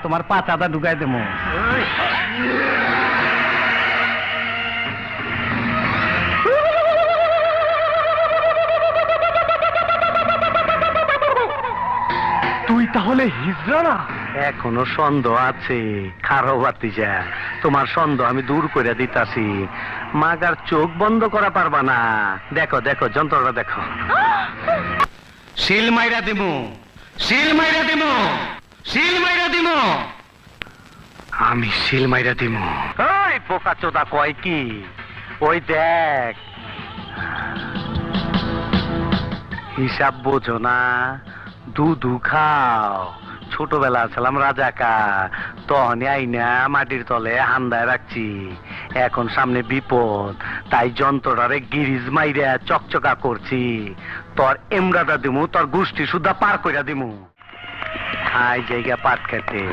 তোমার পাচাটা ঢুকাই দেবো। তুই তাহলে হিজড়া না? এখনো সন্দেহ আছে, খারো বাতিজা, তোমার সন্দেহ আমি দূর করে দিতাছি। মাগার চোখ বন্ধ করা পারবা না। দেখো দেখো যন্ত্রটা দেখো। শিল মাইরা দিমু, শিল মাইরা দিমু, শিল মাইরা দিমু, আমি শিল মাইরা দিমু। ওই বোকা চোদা কয় কি? ওই দেখ, হিসাব বোঝো না, দুধু খাও। ছোটবেলা ছিলাম রাজাকা, তখনই আইনা মাটির তলে হান্দায় রাখছি। এখন সামনে বিপদ, তাই যন্ত্রটারে গিরিজ মাইরা চকচকা করছি। তোর এমরাটা দিমু, তোর গোষ্ঠী সুদ্ধা পার কইরা দিমু। খাই জায়গা পাট খেতে।